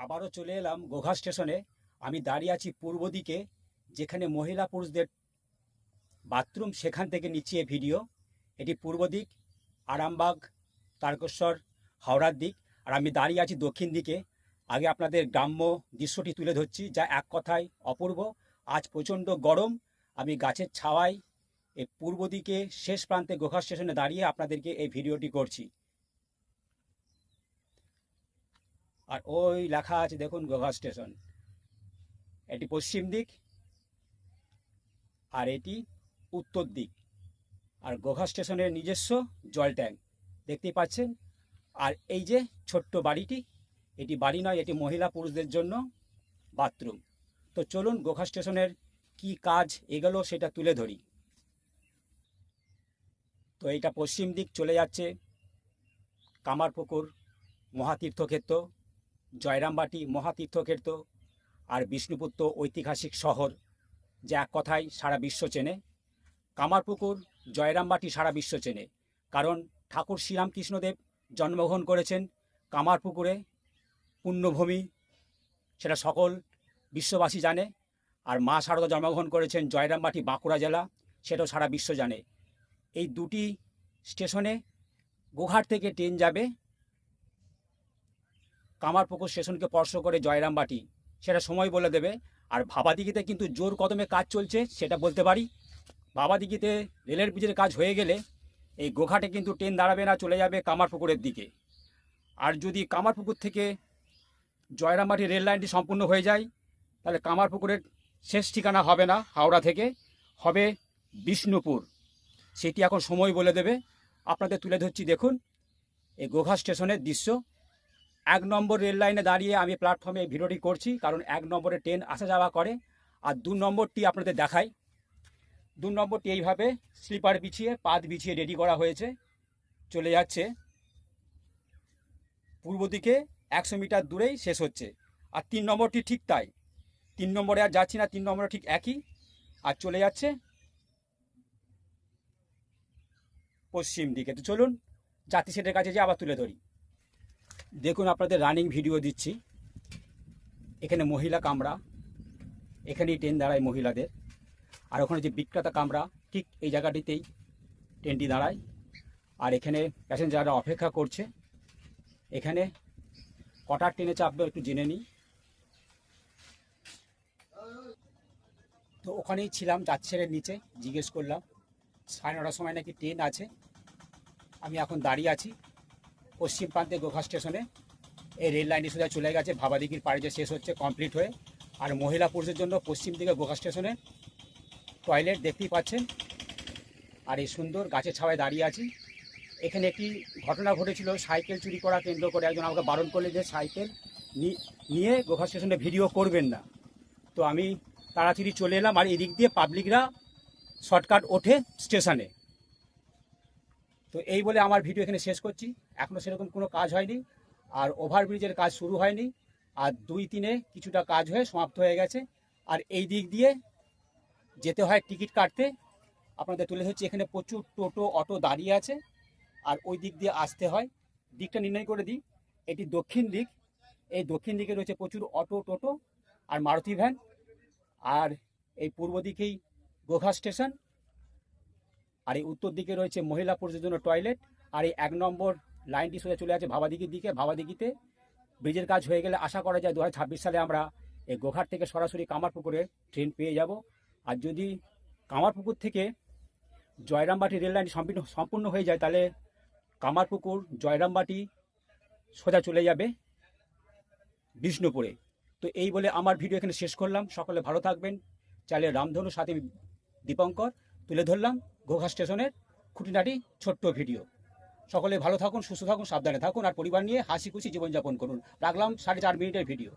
আবারও চলে এলাম গোঘা স্টেশনে। আমি দাঁড়িয়ে আছি পূর্ব দিকে, যেখানে মহিলা পুরুষদের বাথরুম, সেখান থেকে নিচ্ছি এই ভিডিও। এটি পূর্ব দিক, আরামবাগ, তারকেশ্বর, হাওড়ার দিক। আর আমি দাঁড়িয়ে আছি দক্ষিণ দিকে। আগে আপনাদের গ্রাম্য দৃশ্যটি তুলে ধরছি, যা এক কথায় অপূর্ব। আজ প্রচণ্ড গরম। আমি গাছের ছাওয়ায় এই পূর্ব দিকে শেষ প্রান্তে গোঘা স্টেশনে দাঁড়িয়ে আপনাদেরকে এই ভিডিওটি করছি। আর ওই লেখা আছে দেখুন, গোঘা স্টেশন। এটি পশ্চিম দিক আর এটি উত্তর দিক। আর গোঘা স্টেশনের নিজস্ব জল ট্যাঙ্ক দেখতেই পাচ্ছেন। আর এই যে ছোট্ট বাড়িটি, এটি বাড়ি নয়, এটি মহিলা পুরুষদের জন্য বাথরুম। তো চলুন গোঘা স্টেশনের কি কাজ এগুলো সেটা তুলে ধরি। তো এইটা পশ্চিম দিক চলে যাচ্ছে কামারপুকুর মহাতীর্থক্ষেত্র, জয়রামবাটি মহাতীর্থক্ষেত্র, আর বিষ্ণুপুর তো ঐতিহাসিক শহর, যা এক কথায় সারা বিশ্ব চেনে। কামারপুকুর, জয়রামবাটি সারা বিশ্ব চেনে, কারণ ঠাকুর শ্রীরামকৃষ্ণদেব জন্মগ্রহণ করেছেন কামারপুকুরে, পুণ্যভূমি, সেটা সকল বিশ্ববাসী জানে। আর মা শারদা জন্মগ্রহণ করেছেন জয়রামবাটি, বাঁকুড়া জেলা, সেটাও সারা বিশ্ব জানে। এই দুটি স্টেশনে গোঘাট থেকে ট্রেন যাবে কামারপুকুর স্টেশনকে স্পর্শ করে জয়রামবাটি, সেটা সময় বলে দেবে। আর ভাবাদিঘিতে কিন্তু জোর কদমে কাজ চলছে, সেটা বলতে পারি। ভাবাদিঘিতে রেলের ব্রিজের কাজ হয়ে গেলে এই গোঘাটে কিন্তু ট্রেন দাঁড়াবে না, চলে যাবে কামারপুকুরের দিকে। আর যদি কামারপুকুর থেকে জয়রামবাটি রেল লাইনটি সম্পূর্ণ হয়ে যায়, তাহলে কামারপুকুরের শেষ ঠিকানা হবে না হাওড়া থেকে, হবে বিষ্ণুপুর। সেটি এখন সময় বলে দেবে। আপনাদের তুলে ধরছি, দেখুন এই গোঘা স্টেশনের দৃশ্য। 1 নম্বর রেল লাইনে দাঁড়িয়ে আমি প্ল্যাটফর্মে এই ভিডিওটি করছি, কারণ 1 নম্বরে ট্রেন আসা যাওয়া করে। আর 2 নম্বরটি আপনাদের দেখাই। 2 নম্বরটি এইভাবে স্লিপার বিছিয়ে, পাত বিছিয়ে রেডি করা হয়েছে, চলে যাচ্ছে পূর্ব দিকে, 100 মিটার দূরেই শেষ হচ্ছে। আর 3 নম্বরটি ঠিক তাই। 3 নম্বরে আর যাচ্ছি না, 3 নম্বরে ঠিক একই, আর চলে যাচ্ছে পশ্চিম দিকে। তো চলুন যাত্রী সেটের কাছে যে আবার তুলে ধরি। দেখুন আপনাদের রানিং ভিডিও দিচ্ছি। এখানে মহিলা কামরা, এখানেই ট্রেন দাঁড়ায় মহিলাদের। আর ওখানে যে বিক্রেতা কামরা, ঠিক এই জায়গাটিতেই ট্রেনটি দাঁড়ায়। আর এখানে প্যাসেঞ্জাররা অপেক্ষা করছে। এখানে কটার ট্রেনে চাপবে একটু জেনে নিই। তো ওখানেই ছিলাম, যাচ্ছেনের নিচে জিজ্ঞেস করলাম 9:30 সময় নাকি ট্রেন আছে। আমি এখন দাঁড়িয়ে আছি পশ্চিম প্রান্তে গোঘা স্টেশনে। এই রেল লাইনটি সোজা চলে গেছে ভাবাদিঘির পাড়ে, যে শেষ হচ্ছে কমপ্লিট হয়ে। আর মহিলা পুরুষের জন্য পশ্চিম দিকে গোঘা স্টেশনে টয়লেট দেখতেই পাচ্ছেন। আর এই সুন্দর গাছের ছাওয়ায় দাঁড়িয়ে আছি। এখানে একটি ঘটনা ঘটেছিল, সাইকেল চুরি করা কেন্দ্র করে একজন আমাকে বারণ করলে যে সাইকেল নিয়ে গোঘা স্টেশনে ভিডিও করবেন না। তো আমি তাড়াতাড়ি চলে এলাম। আর এদিক দিয়ে পাবলিকরা শর্টকাট ওঠে স্টেশনে। তো এই বলে আমার ভিডিও এখানে শেষ করছি। এখনও সেরকম কোনো কাজ হয়নি, আর ওভারব্রিজের কাজ শুরু হয়নি। আর 2-3-এ কিছুটা কাজ হয়ে সমাপ্ত হয়ে গেছে। আর এই দিক দিয়ে যেতে হয় টিকিট কাটতে। আপনাদের তুলে ধরছি, এখানে প্রচুর টোটো, অটো দাঁড়িয়ে আছে। আর ওই দিক দিয়ে আসতে হয়। দিকটা নির্ণয় করে দিই, এটি দক্ষিণ দিক। এই দক্ষিণ দিকে রয়েছে প্রচুর অটো, টোটো আর মারুতি ভ্যান। আর এই পূর্ব দিকেই গোঘা স্টেশন। আর এই উত্তর দিকে রয়েছে মহিলা পুরুষের জন্য টয়লেট। আর এই 1 নম্বর লাইনটি সোজা চলে আছে ভাবাদিঘির দিকে। ভাবাদিঘিতে ব্রিজের কাজ হয়ে গেলে আশা করা যায় 2026 সালে আমরা এই গোঘাট থেকে সরাসরি কামারপুকুরে ট্রেন পেয়ে যাব। আর যদি কামারপুকুর থেকে জয়রামবাটি রেল লাইন সম্পূর্ণ হয়ে যায়, তাহলে কামারপুকুর, জয়রামবাটি সোজা চলে যাবে বিষ্ণুপুরে। তো এই বলে আমার ভিডিও এখানে শেষ করলাম। সকলে ভালো থাকবেন। চ্যানেল রামধনু, সাথে দীপঙ্কর তুলে ধরলাম গোঘা স্টেশনের খুঁটিনাটি ছোট্ট ভিডিও। সকলে ভালো থাকুন, সুস্থ থাকুন, সাবধানে থাকুন, আর পরিবার নিয়ে হাসি খুশি জীবনযাপন করুন। রাখলাম 4.5 মিনিটের ভিডিও।